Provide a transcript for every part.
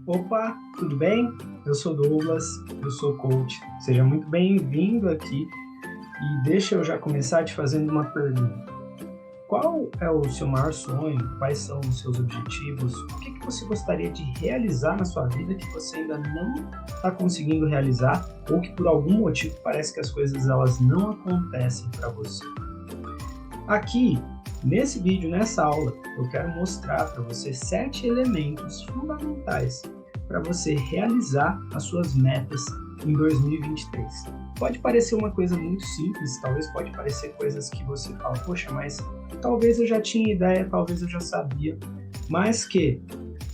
Opa, tudo bem? Eu sou Douglas, eu sou coach. Seja muito bem-vindo aqui e deixa eu já começar te fazendo uma pergunta. Qual é o seu maior sonho? Quais são os seus objetivos? O que você gostaria de realizar na sua vida que você ainda não está conseguindo realizar ou que por algum motivo parece que as coisas elas não acontecem para você? Aqui, nesse vídeo, nessa aula, eu quero mostrar para você 7 elementos fundamentais para você realizar as suas metas em 2023. Pode parecer uma coisa muito simples, talvez pode parecer coisas que você fala, poxa, mas talvez eu já tinha ideia, talvez eu já sabia, mas que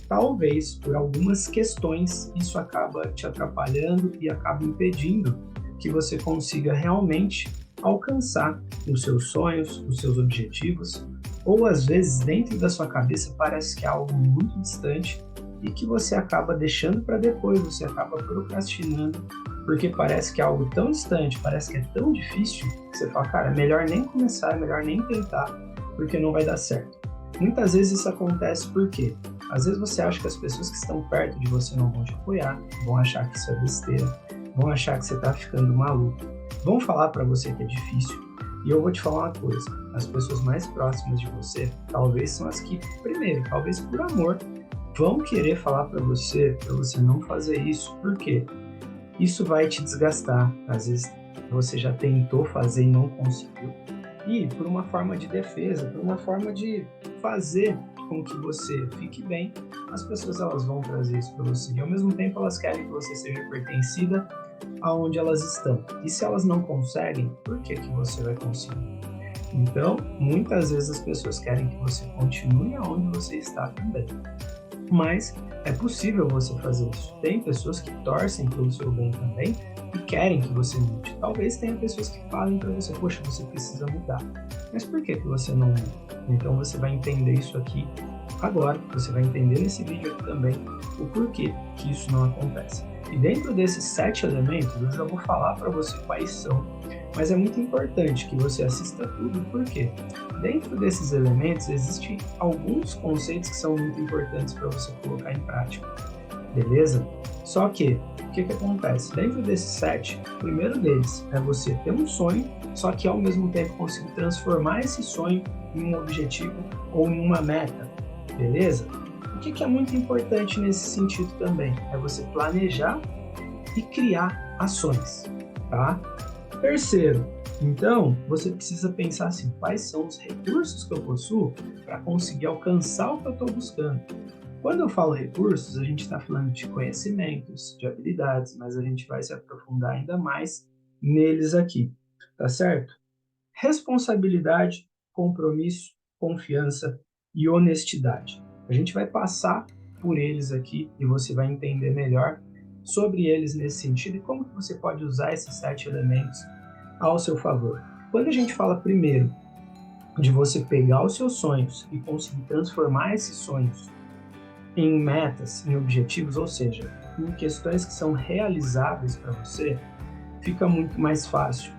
talvez por algumas questões isso acaba te atrapalhando e acaba impedindo que você consiga realmente alcançar os seus sonhos, os seus objetivos, ou às vezes dentro da sua cabeça parece que é algo muito distante e que você acaba deixando para depois, você acaba procrastinando, porque parece que é algo tão distante, parece que é tão difícil, que você fala, cara, é melhor nem começar, é melhor nem tentar, porque não vai dar certo. Muitas vezes isso acontece porque, às vezes você acha que as pessoas que estão perto de você não vão te apoiar, vão achar que isso é besteira, vão achar que você está ficando maluco, vão falar para você que é difícil. E eu vou te falar uma coisa, as pessoas mais próximas de você, talvez são as que, primeiro, talvez por amor, vão querer falar para você não fazer isso. Por quê? Isso vai te desgastar. Às vezes você já tentou fazer e não conseguiu. E por uma forma de defesa, por uma forma de fazer com que você fique bem, as pessoas elas vão trazer isso para você. E ao mesmo tempo elas querem que você seja pertencida aonde elas estão. E se elas não conseguem, por que você vai conseguir? Então, muitas vezes as pessoas querem que você continue aonde você está também. Mas é possível você fazer isso. Tem pessoas que torcem pelo seu bem também e querem que você mude. Talvez tenha pessoas que falem para você, poxa, você precisa mudar. Mas por que você não muda? Então você vai entender isso aqui agora, você vai entender nesse vídeo aqui também o porquê que isso não acontece. E dentro desses 7 elementos, eu já vou falar para você quais são, mas é muito importante que você assista tudo, porque dentro desses elementos existem alguns conceitos que são muito importantes para você colocar em prática, beleza? Só que, o que acontece? Dentro desses 7, o primeiro deles é você ter um sonho, só que ao mesmo tempo conseguir transformar esse sonho em um objetivo ou em uma meta, beleza? O que é muito importante nesse sentido também? É você planejar e criar ações, tá? Terceiro, então, você precisa pensar assim, quais são os recursos que eu possuo para conseguir alcançar o que eu estou buscando. Quando eu falo recursos, a gente está falando de conhecimentos, de habilidades, mas a gente vai se aprofundar ainda mais neles aqui, tá certo? Responsabilidade, compromisso, confiança e honestidade. A gente vai passar por eles aqui e você vai entender melhor sobre eles nesse sentido e como que você pode usar esses 7 elementos ao seu favor. Quando a gente fala primeiro de você pegar os seus sonhos e conseguir transformar esses sonhos em metas, em objetivos, ou seja, em questões que são realizáveis para você, fica muito mais fácil.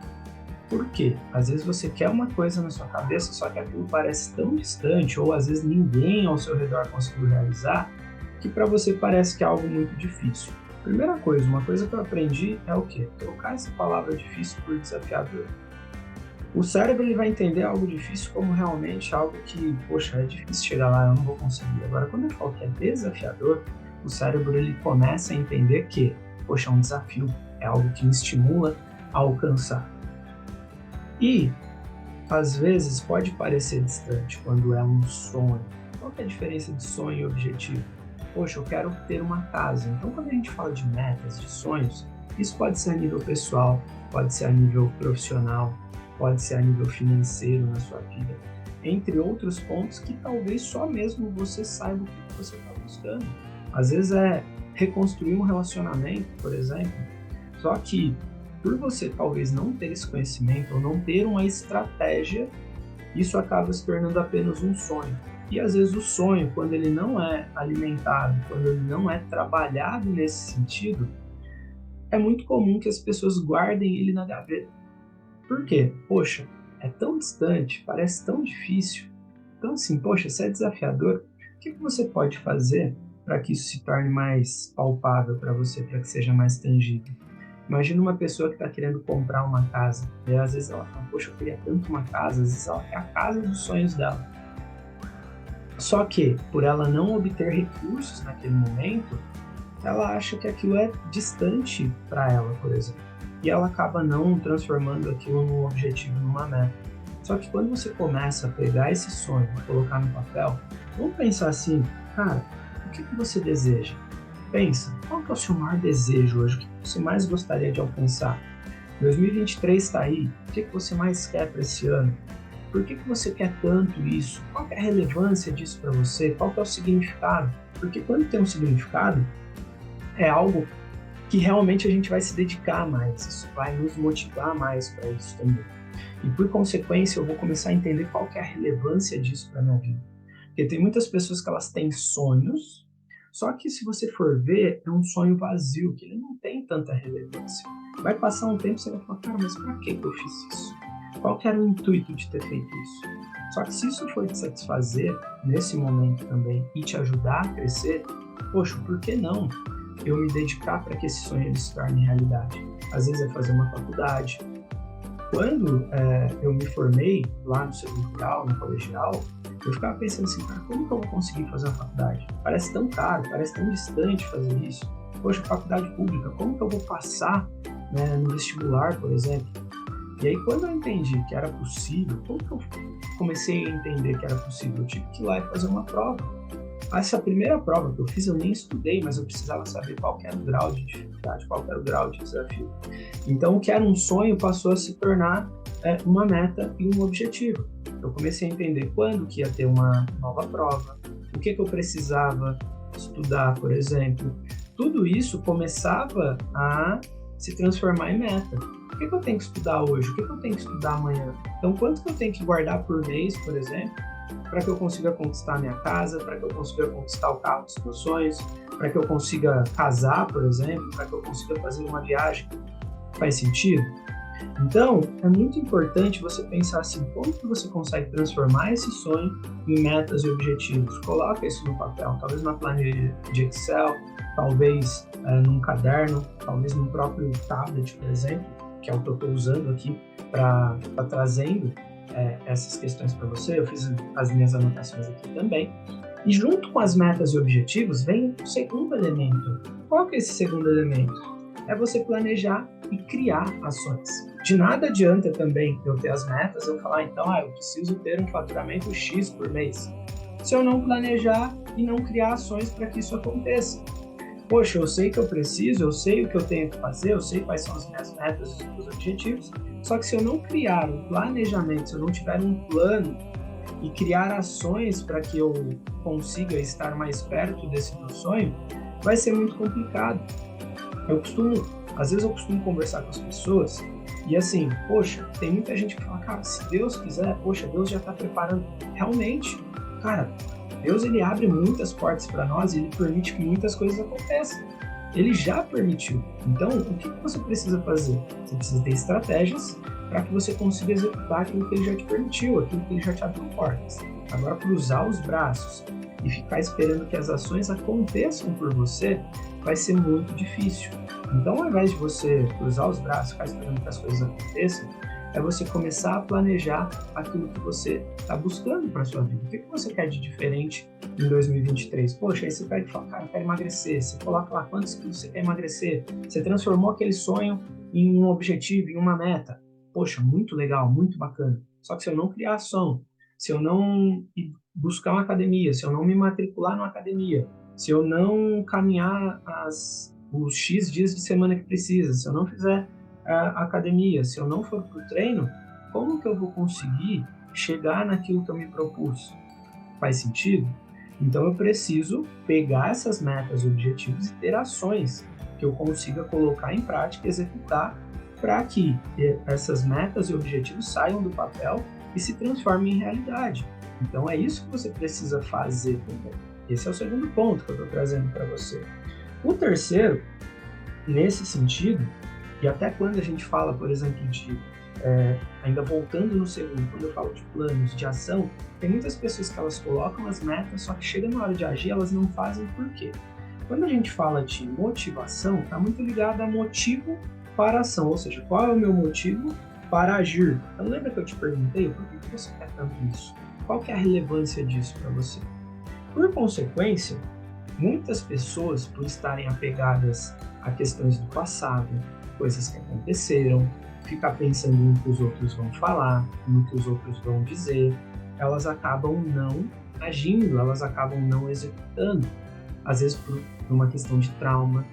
Por quê? Às vezes você quer uma coisa na sua cabeça, só que aquilo parece tão distante, ou às vezes ninguém ao seu redor conseguiu realizar, que para você parece que é algo muito difícil. Primeira coisa, uma coisa que eu aprendi é o quê? Trocar essa palavra difícil por desafiador. O cérebro ele vai entender algo difícil como realmente algo que, poxa, é difícil chegar lá, eu não vou conseguir. Agora, quando eu falo que é desafiador, o cérebro ele começa a entender que, poxa, é um desafio, é algo que me estimula a alcançar. E, às vezes, pode parecer distante quando é um sonho. Qual que é a diferença de sonho e objetivo? Poxa, eu quero ter uma casa. Então, quando a gente fala de metas, de sonhos, isso pode ser a nível pessoal, pode ser a nível profissional, pode ser a nível financeiro na sua vida, entre outros pontos que talvez só mesmo você saiba o que você está buscando. Às vezes é reconstruir um relacionamento, por exemplo, só que por você talvez não ter esse conhecimento ou não ter uma estratégia, isso acaba se tornando apenas um sonho. E às vezes o sonho, quando ele não é alimentado, quando ele não é trabalhado nesse sentido, é muito comum que as pessoas guardem ele na gaveta. Por quê? Poxa, é tão distante, parece tão difícil. Então assim, poxa, se é desafiador, o que você pode fazer para que isso se torne mais palpável para você, para que seja mais tangível. Imagina uma pessoa que está querendo comprar uma casa, e às vezes ela fala, poxa, eu queria tanto uma casa, às vezes ela quer a casa dos sonhos dela. Só que, por ela não obter recursos naquele momento, ela acha que aquilo é distante para ela, por exemplo. E ela acaba não transformando aquilo num objetivo, numa meta. Só que quando você começa a pegar esse sonho e colocar no papel, vamos pensar assim, cara, o que você deseja? Pensa, qual que é o seu maior desejo hoje? O que você mais gostaria de alcançar? 2023 está aí, o que você mais quer para esse ano? Por que você quer tanto isso? Qual que é a relevância disso para você? Qual que é o significado? Porque quando tem um significado, é algo que realmente a gente vai se dedicar mais, isso vai nos motivar mais para isso também. E por consequência eu vou começar a entender qual que é a relevância disso para minha vida. Porque tem muitas pessoas que elas têm sonhos, só que se você for ver, é um sonho vazio, que ele não tem tanta relevância. Vai passar um tempo e você vai falar, cara, mas para que eu fiz isso? Qual que era o intuito de ter feito isso? Só que se isso for te satisfazer nesse momento também e te ajudar a crescer, poxa, por que não eu me dedicar para que esse sonho se torne realidade? Às vezes é fazer uma faculdade. Quando eu me formei lá no segundo grau, no colegial, eu ficava pensando assim, cara, como que eu vou conseguir fazer uma faculdade? Parece tão caro, parece tão distante fazer isso. Poxa, faculdade pública, como que eu vou passar, né, no vestibular, por exemplo? E aí, quando eu entendi que era possível, como que eu comecei a entender que era possível? Eu tive que ir lá e fazer uma prova. Essa primeira prova que eu fiz, eu nem estudei, mas eu precisava saber qual que era o grau de dificuldade, qual que era o grau de desafio. Então, o que era um sonho passou a se tornar uma meta e um objetivo. Eu comecei a entender quando que ia ter uma nova prova, o que eu precisava estudar, por exemplo. Tudo isso começava a se transformar em meta. O que eu tenho que estudar hoje? O que eu tenho que estudar amanhã? Então, quanto que eu tenho que guardar por mês, por exemplo, para que eu consiga conquistar a minha casa, para que eu consiga conquistar o carro dos meus sonhos, para que eu consiga casar, por exemplo, para que eu consiga fazer uma viagem? Faz sentido? Então, é muito importante você pensar assim, como que você consegue transformar esse sonho em metas e objetivos? Coloca isso no papel, talvez na planilha de Excel, talvez num caderno, talvez num próprio tablet, por exemplo, que é o que eu estou usando aqui para trazendo essas questões para você. Eu fiz as minhas anotações aqui também. E junto com as metas e objetivos vem o segundo elemento. Qual que é esse segundo elemento? É você planejar e criar ações. De nada adianta também eu ter as metas, eu falar, então, eu preciso ter um faturamento X por mês, se eu não planejar e não criar ações para que isso aconteça. Poxa, eu sei que eu preciso, eu sei o que eu tenho que fazer, eu sei quais são as minhas metas e os objetivos, só que se eu não criar um planejamento, se eu não tiver um plano e criar ações para que eu consiga estar mais perto desse meu sonho, vai ser muito complicado. Às vezes eu costumo conversar com as pessoas e assim, poxa, tem muita gente que fala, cara, se Deus quiser, poxa, Deus já está preparando. Realmente, cara, Deus ele abre muitas portas para nós e ele permite que muitas coisas aconteçam. Ele já permitiu. Então, o que você precisa fazer? Você precisa ter estratégias para que você consiga executar aquilo que ele já te permitiu, aquilo que ele já te abriu portas. Agora, cruzar os braços e ficar esperando que as ações aconteçam por você, vai ser muito difícil. Então, ao invés de você cruzar os braços e ficar esperando que as coisas aconteçam, é você começar a planejar aquilo que você está buscando para a sua vida. O que você quer de diferente em 2023? Poxa, aí você pega e fala, cara, eu quero emagrecer. Você coloca lá quantos quilos você quer emagrecer. Você transformou aquele sonho em um objetivo, em uma meta. Poxa, muito legal, muito bacana. Só que se eu não criar ação, se eu não ir buscar uma academia, se eu não me matricular numa academia, se eu não caminhar os X dias de semana que precisa, se eu não fizer a academia, se eu não for para o treino, como que eu vou conseguir chegar naquilo que eu me propus? Faz sentido? Então eu preciso pegar essas metas e objetivos e ter ações que eu consiga colocar em prática, executar, para que essas metas e objetivos saiam do papel e se transformem em realidade. Então é isso que você precisa fazer também. Esse é o segundo ponto que eu estou trazendo para você. O terceiro, nesse sentido, e até quando a gente fala, por exemplo, de ainda voltando no segundo, quando eu falo de planos, de ação, tem muitas pessoas que elas colocam as metas, só que chega na hora de agir, elas não fazem por quê? Quando a gente fala de motivação, está muito ligado a motivo para a ação, ou seja, qual é o meu motivo para agir? Então lembra que eu te perguntei por que você quer tanto isso? Qual que é a relevância disso para você? Por consequência, muitas pessoas, por estarem apegadas a questões do passado, coisas que aconteceram, ficar pensando no que os outros vão falar, no que os outros vão dizer, elas acabam não agindo, elas acabam não executando. Às vezes por uma questão de trauma,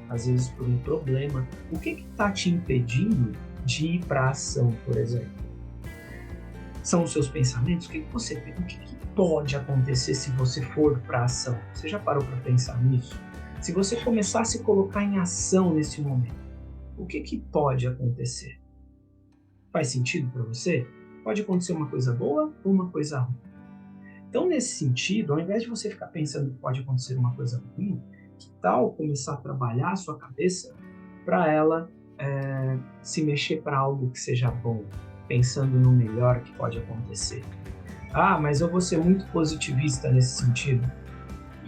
às vezes por um problema. O que está te impedindo de ir para a ação, por exemplo? São os seus pensamentos? O que você pensa? O que pode acontecer se você for para a ação? Você já parou para pensar nisso? Se você começar a se colocar em ação nesse momento, o que pode acontecer? Faz sentido para você? Pode acontecer uma coisa boa ou uma coisa ruim. Então, nesse sentido, ao invés de você ficar pensando que pode acontecer uma coisa ruim, que tal começar a trabalhar a sua cabeça para ela se mexer para algo que seja bom, pensando no melhor que pode acontecer? Ah, mas eu vou ser muito positivista nesse sentido.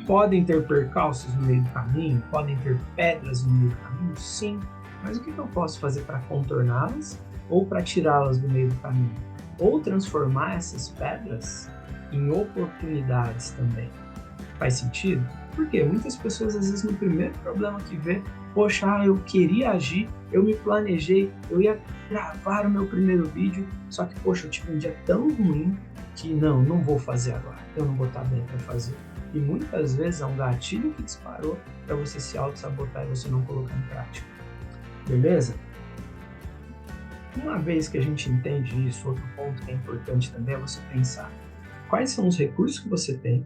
Podem ter percalços no meio do caminho? Podem ter pedras no meio do caminho? Sim. Mas o que eu posso fazer para contorná-las ou para tirá-las do meio do caminho? Ou transformar essas pedras em oportunidades também. Faz sentido? Porque muitas pessoas, às vezes, no primeiro problema que vê, poxa, eu queria agir, eu me planejei, eu ia gravar o meu primeiro vídeo, só que, poxa, eu tive um dia tão ruim que não vou fazer agora, eu não vou estar bem para fazer. E muitas vezes é um gatilho que disparou para você se auto-sabotar e você não colocar em prática. Beleza? Uma vez que a gente entende isso, outro ponto que é importante também é você pensar quais são os recursos que você tem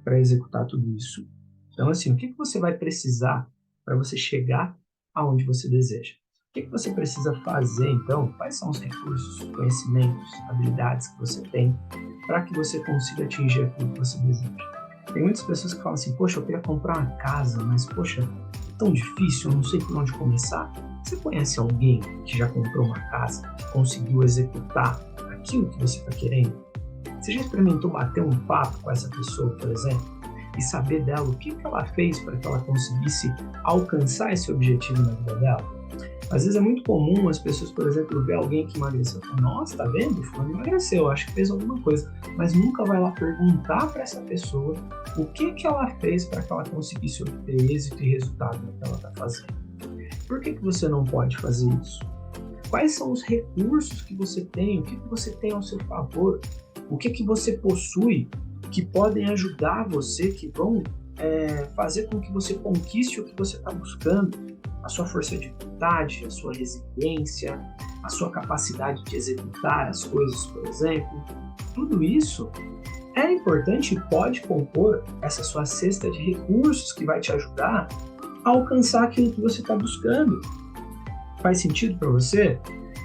para executar tudo isso. Então, assim, o que você vai precisar para você chegar aonde você deseja? O que você precisa fazer, então? Quais são os recursos, conhecimentos, habilidades que você tem para que você consiga atingir aquilo que você deseja? Tem muitas pessoas que falam assim, poxa, eu queria comprar uma casa, mas, poxa, é tão difícil, eu não sei por onde começar. Você conhece alguém que já comprou uma casa, que conseguiu executar aquilo que você está querendo? Você já experimentou bater um papo com essa pessoa, por exemplo, e saber dela o que ela fez para que ela conseguisse alcançar esse objetivo na vida dela? Às vezes é muito comum as pessoas, por exemplo, ver alguém que emagreceu e falar, nossa, tá vendo? Fulano emagreceu, acho que fez alguma coisa. Mas nunca vai lá perguntar para essa pessoa o que ela fez para que ela conseguisse obter êxito e resultado no que ela está fazendo. Por que você não pode fazer isso? Quais são os recursos que você tem? O que você tem ao seu favor? O que você possui que podem ajudar você, que vão fazer com que você conquiste o que você está buscando? A sua força de vontade, a sua resiliência, a sua capacidade de executar as coisas, por exemplo. Tudo isso é importante e pode compor essa sua cesta de recursos que vai te ajudar a alcançar aquilo que você está buscando. Faz sentido para você?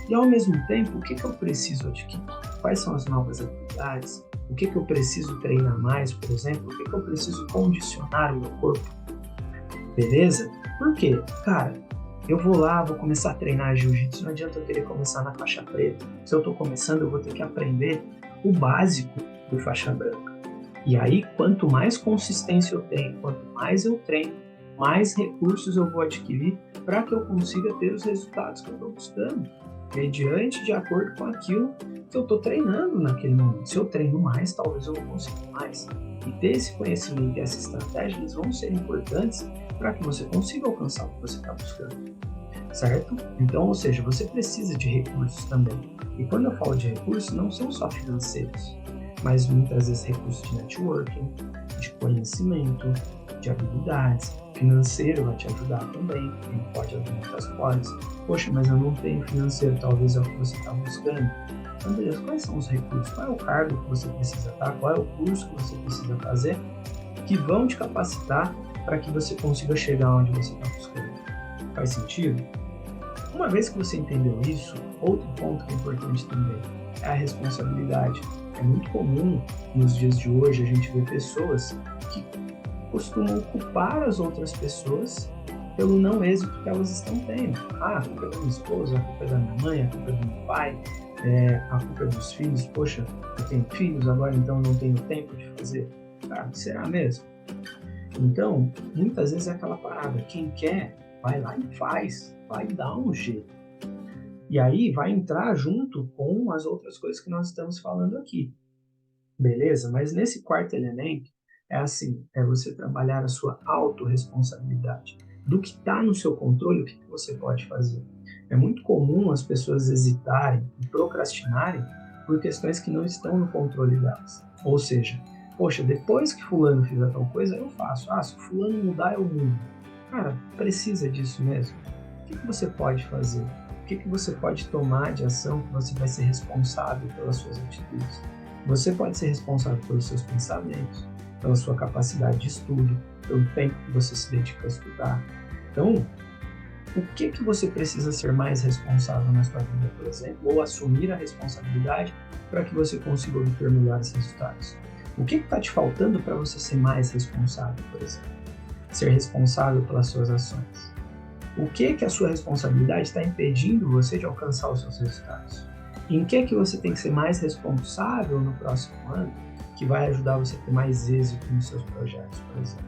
E ao mesmo tempo, o que eu preciso adquirir? Quais são as novas habilidades? O que eu preciso treinar mais, por exemplo? O que eu preciso condicionar o meu corpo? Beleza? Por quê? Cara, eu vou lá, vou começar a treinar jiu-jitsu, não adianta eu querer começar na faixa preta. Se eu estou começando, eu vou ter que aprender o básico do faixa branca. E aí, quanto mais consistência eu tenho, quanto mais eu treino, mais recursos eu vou adquirir para que eu consiga ter os resultados que eu estou buscando, mediante de acordo com aquilo que eu estou treinando naquele momento. Se eu treino mais, talvez eu vou conseguir mais. E ter esse conhecimento e essa estratégia, eles vão ser importantes para que você consiga alcançar o que você está buscando, certo? Então, ou seja, você precisa de recursos também. E quando eu falo de recursos, não são só financeiros, mas muitas vezes recursos de networking, de conhecimento, de habilidades. Financeiro vai te ajudar também, ele pode abrir muitas portas. Poxa, mas eu não tenho financeiro, talvez é o que você está buscando. Então, beleza, quais são os recursos? Qual é o cargo que você precisa estar? Qual é o curso que você precisa fazer que vão te capacitar para que você consiga chegar onde você está buscando? Faz sentido? Uma vez que você entendeu isso, outro ponto que é importante também é a responsabilidade. É muito comum nos dias de hoje a gente ver pessoas que costumam culpar as outras pessoas pelo não êxito que elas estão tendo. Ah, a culpa é da minha esposa, a culpa é da minha mãe, a culpa é do meu pai, a culpa é dos filhos. Poxa, eu tenho filhos agora, então não tenho tempo de fazer. Ah, será mesmo? Então, muitas vezes é aquela parada, quem quer, vai lá e faz, vai dar um jeito. E aí vai entrar junto com as outras coisas que nós estamos falando aqui. Beleza? Mas nesse quarto elemento, é assim, é você trabalhar a sua autorresponsabilidade. Do que está no seu controle, o que você pode fazer. É muito comum as pessoas hesitarem e procrastinarem por questões que não estão no controle delas. Ou seja, poxa, depois que fulano fizer tal coisa, eu faço. Ah, se fulano mudar, eu mudo. Cara, precisa disso mesmo? O que você pode fazer? O que você pode tomar de ação que você vai ser responsável pelas suas atitudes? Você pode ser responsável pelos seus pensamentos, pela sua capacidade de estudo, pelo tempo que você se dedica a estudar. Então, o que você precisa ser mais responsável na sua vida, por exemplo, ou assumir a responsabilidade para que você consiga obter melhores resultados? O que está te faltando para você ser mais responsável, por exemplo? Ser responsável pelas suas ações. O que a sua responsabilidade está impedindo você de alcançar os seus resultados? Em que você tem que ser mais responsável no próximo ano, que vai ajudar você a ter mais êxito nos seus projetos, por exemplo?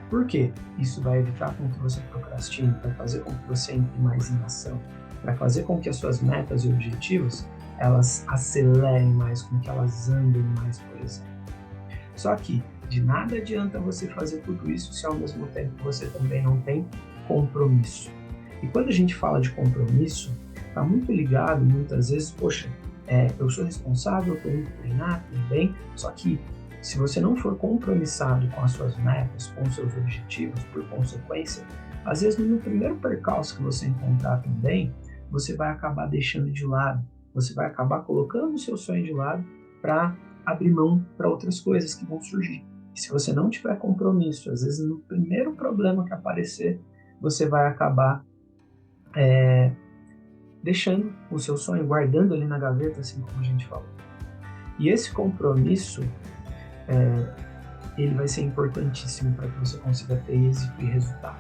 Por quê? Isso vai evitar com que você procrastine, vai fazer com que você entre mais em ação, vai fazer com que as suas metas e objetivos, elas acelerem mais, com que elas andem mais, por exemplo. Só que de nada adianta você fazer tudo isso se ao mesmo tempo você também não tem compromisso. E quando a gente fala de compromisso, está muito ligado, muitas vezes, poxa, eu sou responsável, estou indo treinar, tudo bem, só que se você não for compromissado com as suas metas, com os seus objetivos, por consequência, às vezes no primeiro percalço que você encontrar também, você vai acabar deixando de lado, você vai acabar colocando o seu sonho de lado para abrir mão para outras coisas que vão surgir. E se você não tiver compromisso, às vezes no primeiro problema que aparecer, você vai acabar deixando o seu sonho, guardando ali na gaveta, assim como a gente falou. E esse compromisso, ele vai ser importantíssimo para que você consiga ter êxito e resultado.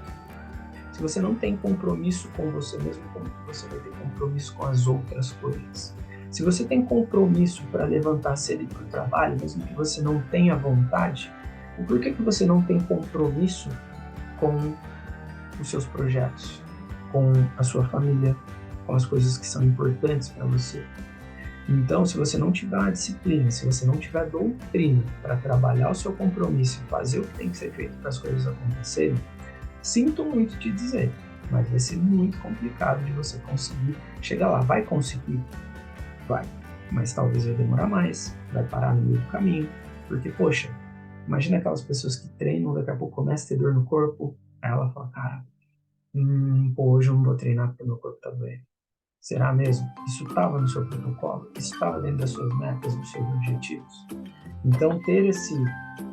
Se você não tem compromisso com você mesmo, como que você vai ter compromisso com as outras coisas? Se você tem compromisso para levantar cedo e ir para o trabalho, mesmo que você não tenha vontade, por que você não tem compromisso com os seus projetos, com a sua família, com as coisas que são importantes para você? Então, se você não tiver uma disciplina, se você não tiver doutrina para trabalhar o seu compromisso e fazer o que tem que ser feito para as coisas acontecerem, sinto muito te dizer, mas vai ser muito complicado de você conseguir chegar lá. Vai conseguir? Vai, mas talvez vai demorar mais, vai parar no meio do caminho, porque, poxa, imagina aquelas pessoas que treinam, daqui a pouco começa a ter dor no corpo, aí ela fala, cara, hoje eu não vou treinar porque meu corpo tá doendo. Será mesmo? Isso estava no seu protocolo? Isso estava dentro das suas metas, dos seus objetivos? Então, ter esse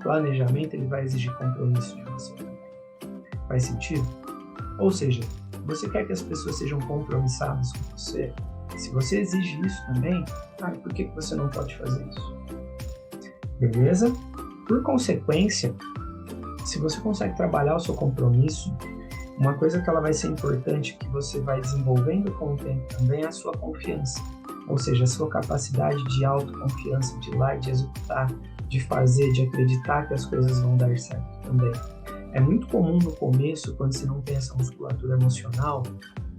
planejamento, ele vai exigir compromisso de você também. Faz sentido? Ou seja, você quer que as pessoas sejam compromissadas com você? Se você exige isso também, cara, por que você não pode fazer isso? Beleza? Por consequência, se você consegue trabalhar o seu compromisso, uma coisa que ela vai ser importante, que você vai desenvolvendo com o tempo também, é a sua confiança. Ou seja, a sua capacidade de autoconfiança, de ir lá e de executar, de fazer, de acreditar que as coisas vão dar certo também. É muito comum no começo, quando você não tem essa musculatura emocional,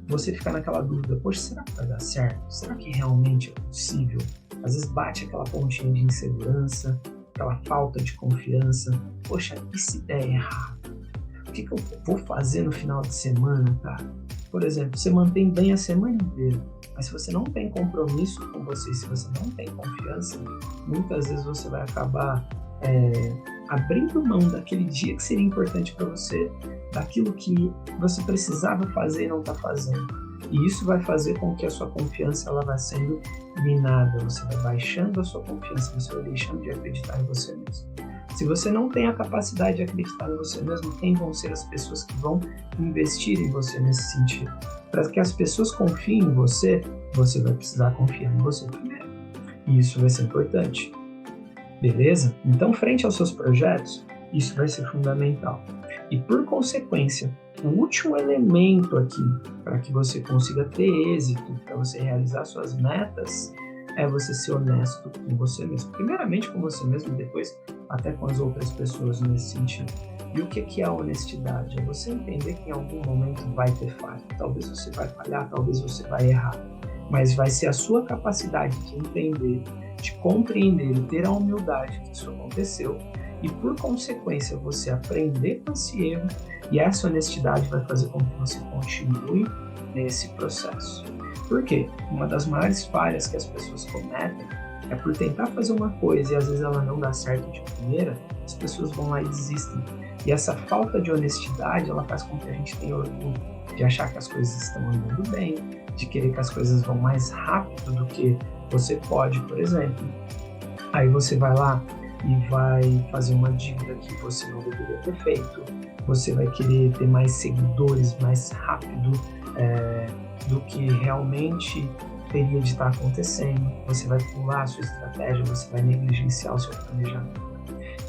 você ficar naquela dúvida, poxa, será que vai dar certo? Será que realmente é possível? Às vezes bate aquela pontinha de insegurança, aquela falta de confiança. Poxa, e se der errado? O que eu vou fazer no final de semana, cara? Por exemplo, você mantém bem a semana inteira, mas se você não tem compromisso com você, se você não tem confiança, muitas vezes você vai acabar abrindo mão daquele dia que seria importante para você, daquilo que você precisava fazer e não está fazendo. E isso vai fazer com que a sua confiança ela vá sendo minada, você vai baixando a sua confiança, você vai deixando de acreditar em você mesmo. Se você não tem a capacidade de acreditar em você mesmo, quem vão ser as pessoas que vão investir em você nesse sentido? Para que as pessoas confiem em você, você vai precisar confiar em você primeiro. E isso vai ser importante. Beleza? Então, frente aos seus projetos, isso vai ser fundamental. E por consequência, o último elemento aqui para que você consiga ter êxito, para você realizar suas metas, é você ser honesto com você mesmo. Primeiramente com você mesmo, depois até com as outras pessoas nesse sentido. E o que é a honestidade? É você entender que em algum momento vai ter falha. Talvez você vai falhar, talvez você vai errar. Mas vai ser a sua capacidade de entender, de compreender e ter a humildade que isso aconteceu. E por consequência, você aprender com esse erro. E essa honestidade vai fazer com que você continue nesse processo. Por quê? Uma das maiores falhas que as pessoas cometem é por tentar fazer uma coisa e às vezes ela não dá certo de primeira, as pessoas vão lá e desistem. E essa falta de honestidade, ela faz com que a gente tenha orgulho de achar que as coisas estão andando bem, de querer que as coisas vão mais rápido do que você pode, por exemplo. Aí você vai lá e vai fazer uma dívida que você não deveria ter feito, você vai querer ter mais seguidores mais rápido do que realmente teria de estar acontecendo, você vai pular a sua estratégia, você vai negligenciar o seu planejamento.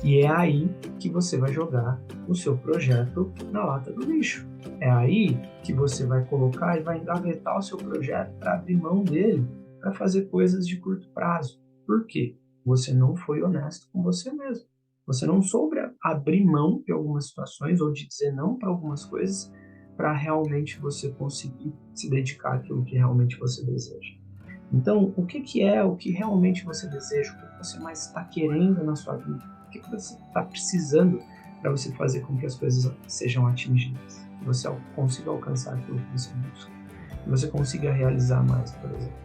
E é aí que você vai jogar o seu projeto na lata do lixo. É aí que você vai colocar e vai engavetar o seu projeto para abrir mão dele, para fazer coisas de curto prazo. Por quê? Você não foi honesto com você mesmo. Você não soube abrir mão de algumas situações ou de dizer não para algumas coisas para realmente você conseguir se dedicar àquilo que realmente você deseja. Então, o que é o que realmente você deseja? O que você mais está querendo na sua vida? O que você está precisando para você fazer com que as coisas sejam atingidas? Que você consiga alcançar aquilo que você busca. Que você consiga realizar mais, por exemplo.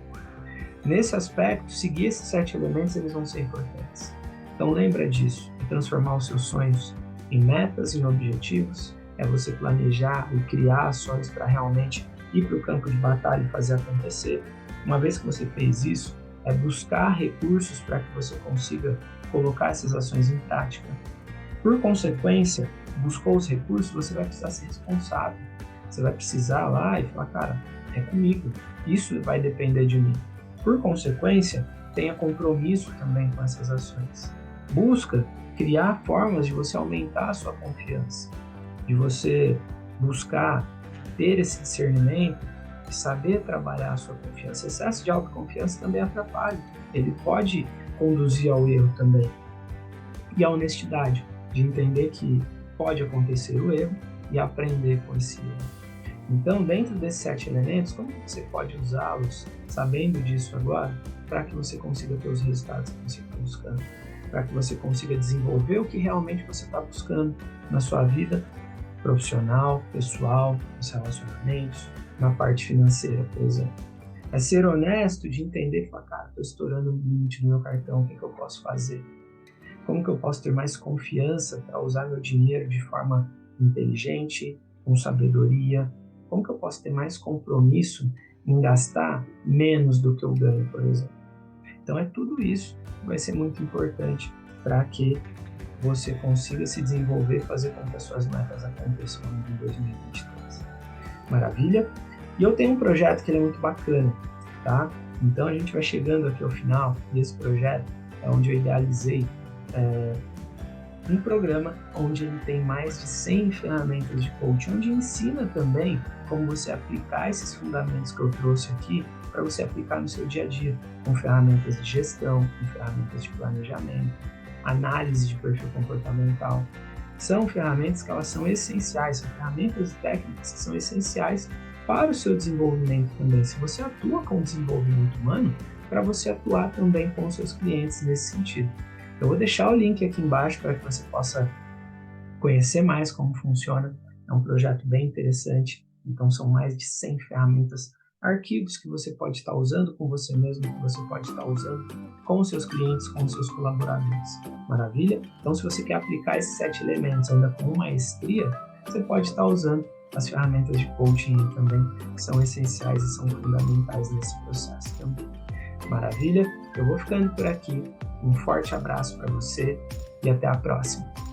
Nesse aspecto, seguir esses 7 elementos, eles vão ser importantes. Então, lembra disso. Transformar os seus sonhos em metas e em objetivos. É você planejar e criar ações para realmente ir para o campo de batalha e fazer acontecer. Uma vez que você fez isso, é buscar recursos para que você consiga colocar essas ações em prática. Por consequência, buscou os recursos, você vai precisar ser responsável. Você vai precisar lá e falar, cara, é comigo. Isso vai depender de mim. Por consequência, tenha compromisso também com essas ações. Busca criar formas de você aumentar a sua confiança, de você buscar ter esse discernimento e saber trabalhar a sua confiança. Excesso de autoconfiança também atrapalha. Ele pode conduzir ao erro também. E a honestidade, de entender que pode acontecer o erro e aprender com esse erro. Então, dentro desses 7 elementos, como você pode usá-los, sabendo disso agora, para que você consiga ter os resultados que você está buscando, para que você consiga desenvolver o que realmente você está buscando na sua vida profissional, pessoal, nos relacionamentos, na parte financeira, por exemplo. É ser honesto de entender e falar, cara, estou estourando o limite do meu cartão, o que eu posso fazer? Como que eu posso ter mais confiança para usar meu dinheiro de forma inteligente, com sabedoria? Como que eu posso ter mais compromisso em gastar menos do que eu ganho, por exemplo? Então é tudo isso que vai ser muito importante para que você consiga se desenvolver e fazer com que as suas metas aconteçam em 2023. Maravilha? E eu tenho um projeto que ele é muito bacana, tá? Então a gente vai chegando aqui ao final desse projeto, é onde eu idealizei um programa onde ele tem mais de 100 ferramentas de coaching, onde ensina também como você aplicar esses fundamentos que eu trouxe aqui para você aplicar no seu dia a dia, com ferramentas de gestão, com ferramentas de planejamento, análise de perfil comportamental. São ferramentas que elas são essenciais, são ferramentas e técnicas que são essenciais para o seu desenvolvimento também. Se você atua com desenvolvimento humano, para você atuar também com os seus clientes nesse sentido. Eu vou deixar o link aqui embaixo para que você possa conhecer mais como funciona. É um projeto bem interessante, então são mais de 100 ferramentas, arquivos que você pode estar usando com você mesmo, que você pode estar usando com os seus clientes, com os seus colaboradores. Maravilha? Então, se você quer aplicar esses 7 elementos ainda com maestria, você pode estar usando as ferramentas de coaching também, que são essenciais e são fundamentais nesse processo também. Maravilha? Eu vou ficando por aqui. Um forte abraço para você e até a próxima.